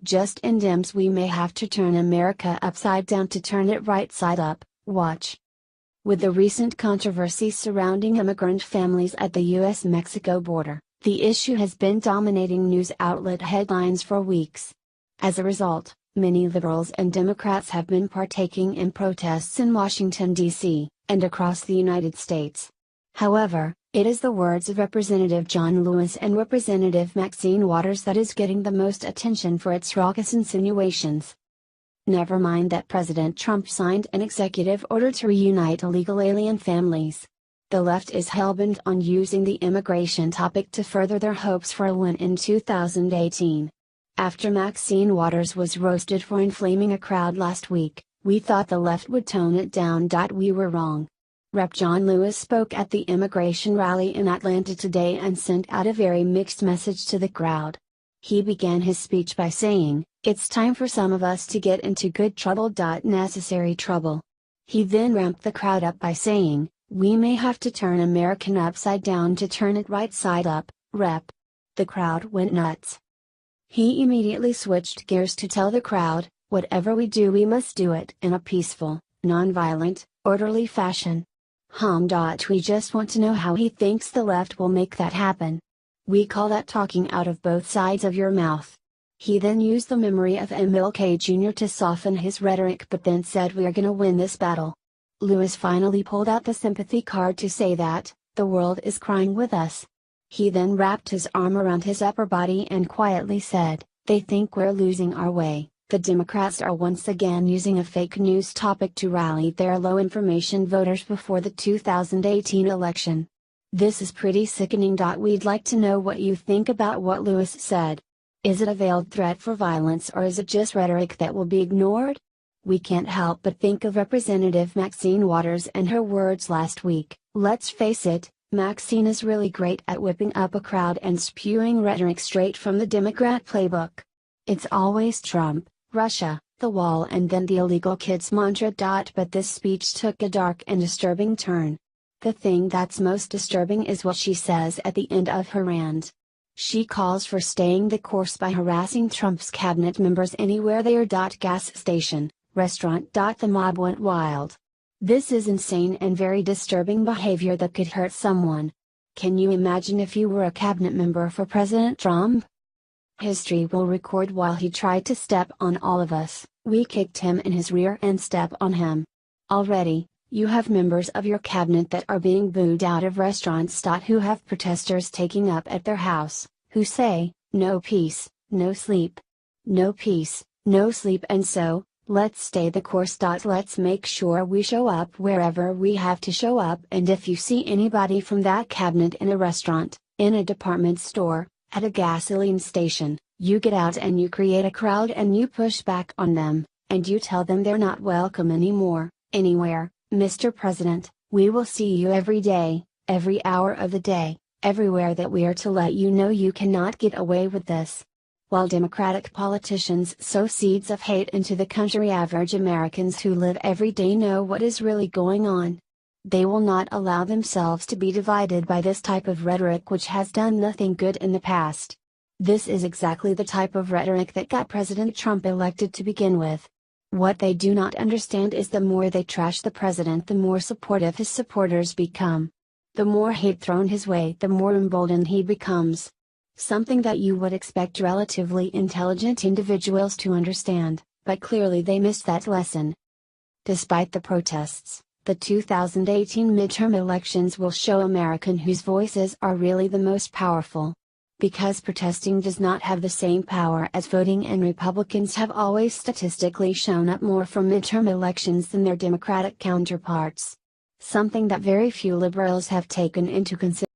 Just in DEMS we may have to turn America upside down to turn it right side up, watch. With the recent controversy surrounding immigrant families at the U.S. Mexico border, the issue has been dominating news outlet headlines for weeks. As a result, many liberals and Democrats have been partaking in protests in Washington, D.C., and across the United States. However, it is the words of Representative John Lewis and Representative Maxine Waters that is getting the most attention for its raucous insinuations. Nevermind that President Trump signed an executive order to reunite illegal alien families. The left is hellbent on using the immigration topic to further their hopes for a win in 2018. After Maxine Waters was roasted for inflaming a crowd last week, we thought the left would tone it down. We were wrong. Rep. John Lewis spoke at the immigration rally in Atlanta today and sent out a very mixed message to the crowd. He began his speech by saying, "It's time for some of us to get into good trouble. Necessary trouble." He then ramped the crowd up by saying, "We may have to turn American upside down to turn it right side up, Rep." The crowd went nuts. He immediately switched gears to tell the crowd, "Whatever we do, we must do it in a peaceful, nonviolent, orderly fashion." We just want to know how he thinks the left will make that happen. We call that talking out of both sides of your mouth. He then used the memory of MLK Jr. to soften his rhetoric but then said, "We are gonna win this battle." Lewis finally pulled out the sympathy card to say that, "The world is crying with us." He then wrapped his arm around his upper body and quietly said, "They think we're losing our way. The Democrats are once again using a fake news topic to rally their low-information voters before the 2018 election. This is pretty sickening. We'd like to know what you think about what Lewis said. Is it a veiled threat for violence or is it just rhetoric that will be ignored?" We can't help but think of Representative Maxine Waters and her words last week. Let's face it, Maxine is really great at whipping up a crowd and spewing rhetoric straight from the Democrat playbook. It's always Trump, Russia, the wall and then the illegal kids mantra. But this speech took a dark and disturbing turn. The thing that's most disturbing is what she says at the end of her rant. She calls for staying the course by harassing Trump's cabinet members anywhere they are. Gas station, restaurant. The mob went wild. This is insane and very disturbing behavior that could hurt someone. Can you imagine if you were a cabinet member for President Trump? History will record while he tried to step on all of us, we kicked him in his rear and step on him. Already, you have members of your cabinet that are being booed out of restaurants. Who have protesters taking up at their house, who say, "No peace, no sleep. No peace, no sleep." And so, let's stay the course. Let's make sure we show up wherever we have to show up, and if you see anybody from that cabinet in a restaurant, in a department store, at a gasoline station, you get out and you create a crowd and you push back on them, and you tell them they're not welcome anymore, anywhere. Mr. President, we will see you every day, every hour of the day, everywhere. That we are to let you know you cannot get away with this. While Democratic politicians sow seeds of hate into the country, average Americans who live every day know what is really going on. They will not allow themselves to be divided by this type of rhetoric which has done nothing good in the past. This is exactly the type of rhetoric that got President Trump elected to begin with. What they do not understand is the more they trash the president, the more supportive his supporters become. The more hate thrown his way, the more emboldened he becomes. Something that you would expect relatively intelligent individuals to understand, but clearly they missed that lesson. Despite the protests, the 2018 midterm elections will show Americans whose voices are really the most powerful. Because protesting does not have the same power as voting, and Republicans have always statistically shown up more for midterm elections than their Democratic counterparts. Something that very few liberals have taken into consideration.